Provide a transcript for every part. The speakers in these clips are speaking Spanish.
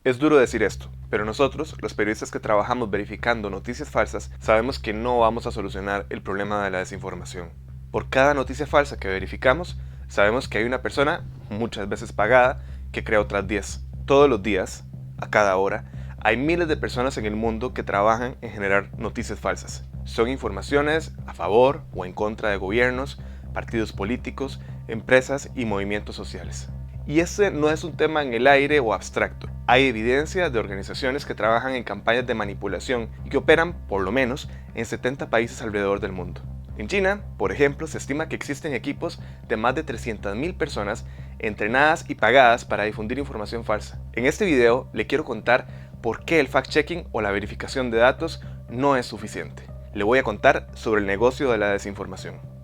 Es duro decir esto, pero nosotros, los periodistas que trabajamos verificando noticias falsas, sabemos que no vamos a solucionar el problema de la desinformación. Por cada noticia falsa que verificamos, sabemos que hay una persona, muchas veces pagada, que crea otras 10. Todos los días, a cada hora, hay miles de personas en el mundo que trabajan en generar noticias falsas. Son informaciones a favor o en contra de gobiernos, partidos políticos, empresas y movimientos sociales. Y este no es un tema en el aire o abstracto. Hay evidencia de organizaciones que trabajan en campañas de manipulación y que operan, por lo menos, en 70 países alrededor del mundo. En China, por ejemplo, se estima que existen equipos de más de 300.000 personas entrenadas y pagadas para difundir información falsa. En este video le quiero contar por qué el fact-checking o la verificación de datos no es suficiente. Le voy a contar sobre el negocio de la desinformación.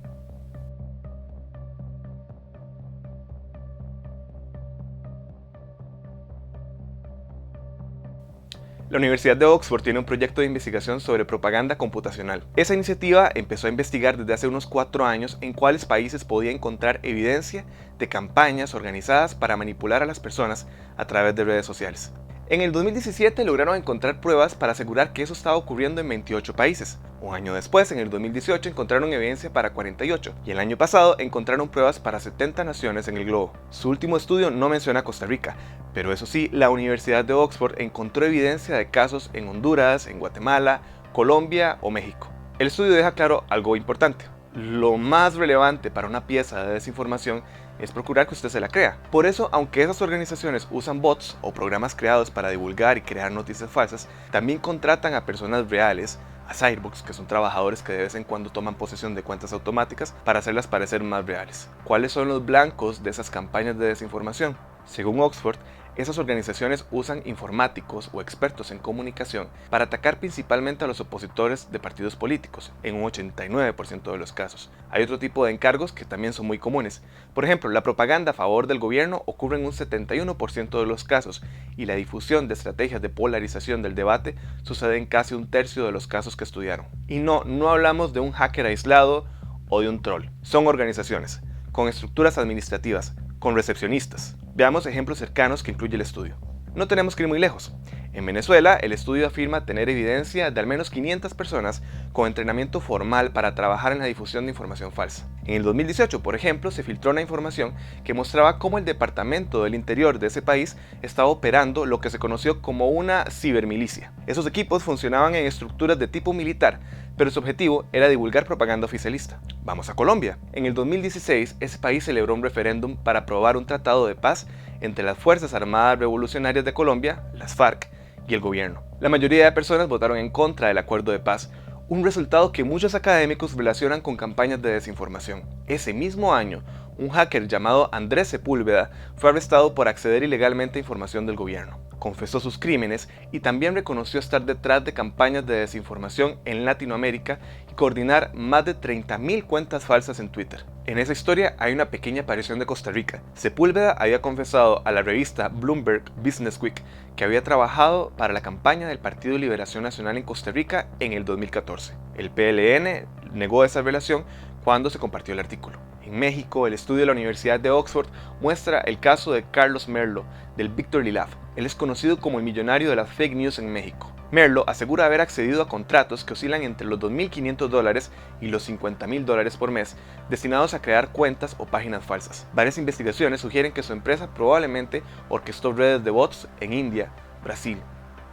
La Universidad de Oxford tiene un proyecto de investigación sobre propaganda computacional. Esa iniciativa empezó a investigar desde hace unos 4 años en cuáles países podía encontrar evidencia de campañas organizadas para manipular a las personas a través de redes sociales. En el 2017 lograron encontrar pruebas para asegurar que eso estaba ocurriendo en 28 países. Un año después, en el 2018, encontraron evidencia para 48 y el año pasado encontraron pruebas para 70 naciones en el globo. Su último estudio no menciona a Costa Rica, pero eso sí, la Universidad de Oxford encontró evidencia de casos en Honduras, en Guatemala, Colombia o México. El estudio deja claro algo importante. Lo más relevante para una pieza de desinformación es procurar que usted se la crea. Por eso, aunque esas organizaciones usan bots o programas creados para divulgar y crear noticias falsas, también contratan a personas reales, a cyborgs, que son trabajadores que de vez en cuando toman posesión de cuentas automáticas para hacerlas parecer más reales. ¿Cuáles son los blancos de esas campañas de desinformación? Según Oxford, esas organizaciones usan informáticos o expertos en comunicación para atacar principalmente a los opositores de partidos políticos, en un 89% de los casos. Hay otro tipo de encargos que también son muy comunes. Por ejemplo, la propaganda a favor del gobierno ocurre en un 71% de los casos y la difusión de estrategias de polarización del debate sucede en casi un tercio de los casos que estudiaron. Y no hablamos de un hacker aislado o de un troll. Son organizaciones, con estructuras administrativas, con recepcionistas. Veamos ejemplos cercanos que incluye el estudio. No tenemos que ir muy lejos. En Venezuela, el estudio afirma tener evidencia de al menos 500 personas con entrenamiento formal para trabajar en la difusión de información falsa. En el 2018, por ejemplo, se filtró una información que mostraba cómo el Departamento del Interior de ese país estaba operando lo que se conoció como una cibermilicia. Esos equipos funcionaban en estructuras de tipo militar, pero su objetivo era divulgar propaganda oficialista. Vamos a Colombia. En el 2016, ese país celebró un referéndum para aprobar un tratado de paz entre las Fuerzas Armadas Revolucionarias de Colombia, las FARC, y el gobierno. La mayoría de personas votaron en contra del acuerdo de paz, un resultado que muchos académicos relacionan con campañas de desinformación. Ese mismo año, un hacker llamado Andrés Sepúlveda fue arrestado por acceder ilegalmente a información del gobierno. Confesó sus crímenes y también reconoció estar detrás de campañas de desinformación en Latinoamérica y coordinar más de 30.000 cuentas falsas en Twitter. En esa historia hay una pequeña aparición de Costa Rica. Sepúlveda había confesado a la revista Bloomberg Business Week que había trabajado para la campaña del Partido Liberación Nacional en Costa Rica en el 2014. El PLN negó esa relación cuando se compartió el artículo. En México, el estudio de la Universidad de Oxford muestra el caso de Carlos Merlo, del Víctor Lilaf. Él es conocido como el millonario de las fake news en México. Merlo asegura haber accedido a contratos que oscilan entre los $2.500 y los $50.000 por mes, destinados a crear cuentas o páginas falsas. Varias investigaciones sugieren que su empresa probablemente orquestó redes de bots en India, Brasil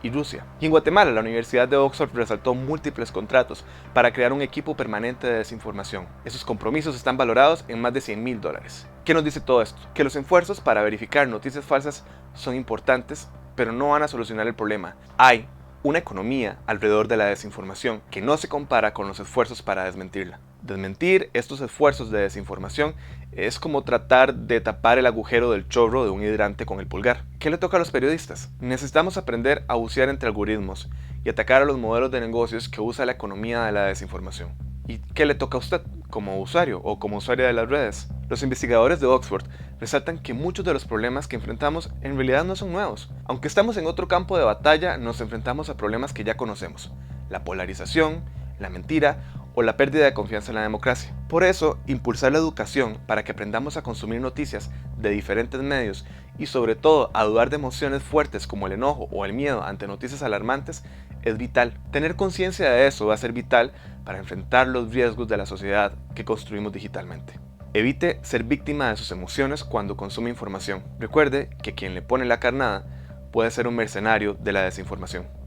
y Rusia. Y en Guatemala, la Universidad de Oxford resaltó múltiples contratos para crear un equipo permanente de desinformación. Esos compromisos están valorados en más de $100.000. ¿Qué nos dice todo esto? Que los esfuerzos para verificar noticias falsas son importantes, pero no van a solucionar el problema. Hay una economía alrededor de la desinformación que no se compara con los esfuerzos para desmentirla. Desmentir estos esfuerzos de desinformación es como tratar de tapar el agujero del chorro de un hidrante con el pulgar. ¿Qué le toca a los periodistas? Necesitamos aprender a bucear entre algoritmos y atacar a los modelos de negocios que usa la economía de la desinformación. ¿Y qué le toca a usted como usuario o como usuaria de las redes? Los investigadores de Oxford resaltan que muchos de los problemas que enfrentamos en realidad no son nuevos. Aunque estamos en otro campo de batalla, nos enfrentamos a problemas que ya conocemos: la polarización, la mentira o la pérdida de confianza en la democracia. Por eso, impulsar la educación para que aprendamos a consumir noticias de diferentes medios y sobre todo a dudar de emociones fuertes como el enojo o el miedo ante noticias alarmantes es vital. Tener conciencia de eso va a ser vital para enfrentar los riesgos de la sociedad que construimos digitalmente. Evite ser víctima de sus emociones cuando consume información. Recuerde que quien le pone la carnada puede ser un mercenario de la desinformación.